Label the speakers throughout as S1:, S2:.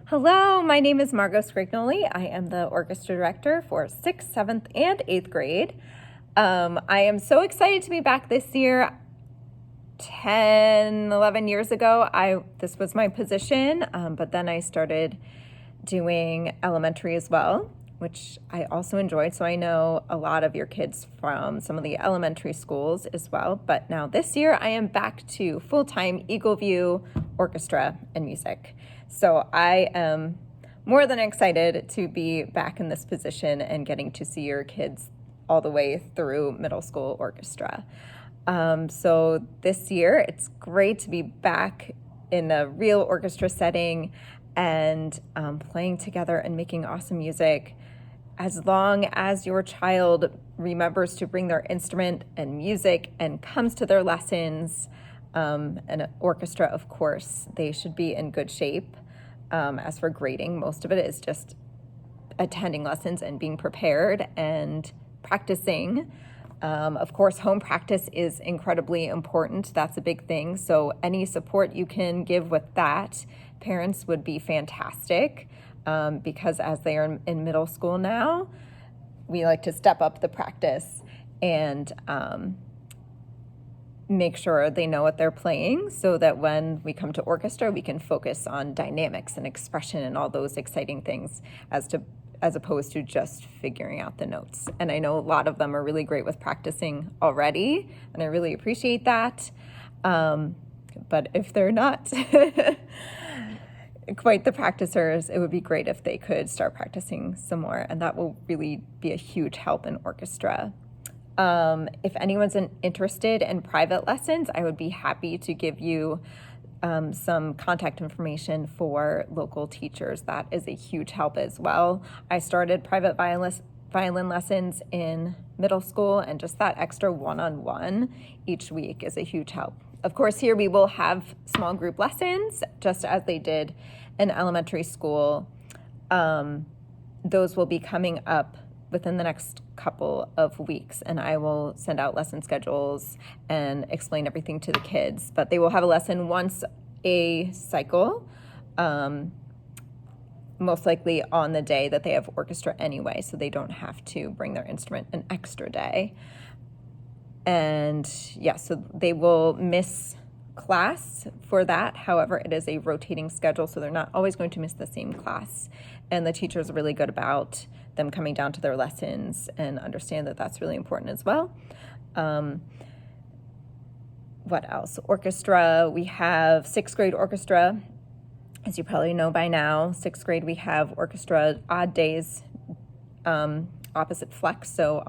S1: Hello, my name is Margot Sgrignoli. I am the orchestra director for 6th, 7th, and 8th grade. I am so excited to be back this year. 10, 11 years ago, this was my position, but then I started doing elementary as well, which I also enjoyed. So I know a lot of your kids from some of the elementary schools as well. But now this year, I am back to full-time Eagle View orchestra and music. So I am more than excited to be back in this position and getting to see your kids all the way through middle school orchestra. So this year, it's great to be back in a real orchestra setting and playing together and making awesome music. As long as your child remembers to bring their instrument and music and comes to their lessons, and orchestra, of course, they should be in good shape. As for grading, most of it is just attending lessons and being prepared and practicing. Of course, home practice is incredibly important. That's a big thing. So any support you can give with that, parents would be fantastic, because as they are in middle school now, we like to step up the practice and make sure they know what they're playing so that when we come to orchestra, we can focus on dynamics and expression and all those exciting things as opposed to just figuring out the notes. And I know a lot of them are really great with practicing already, and I really appreciate that. But if they're not quite the practicers, it would be great if they could start practicing some more, and that will really be a huge help in orchestra. If anyone's interested in private lessons, I would be happy to give you some contact information for local teachers. That is a huge help as well. I started private violin lessons in middle school, and just that extra one-on-one each week is a huge help. Of course, here we will have small group lessons, just as they did in elementary school. Those will be coming up within the next couple of weeks, and I will send out lesson schedules and explain everything to the kids. But they will have a lesson once a cycle, most likely on the day that they have orchestra anyway, so they don't have to bring their instrument an extra day. And yeah, so they will miss class for that. However, it is a rotating schedule, so they're not always going to miss the same class. And the teachers are really good about them coming down to their lessons and understand that that's really important as well. What else? Orchestra, we have 6th grade orchestra. As you probably know by now, 6th grade we have orchestra odd days, opposite flex, so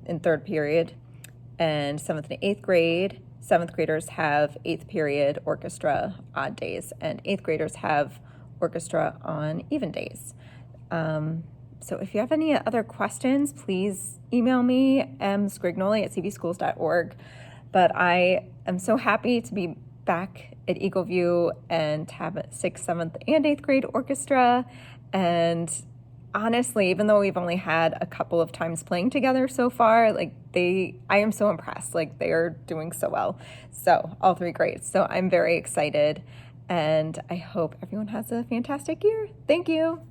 S1: in 3rd period. And 7th and 8th grade, 7th graders have 8th period orchestra odd days, and 8th graders have orchestra on even days. So if you have any other questions, please email me, msgrignoli@cvschools.org. But I am so happy to be back at Eagle View and to have 6th, 7th, and 8th grade orchestra. And honestly, even though we've only had a couple of times playing together so far, I am so impressed. They are doing so well. So all 3 grades. So I'm very excited, and I hope everyone has a fantastic year. Thank you.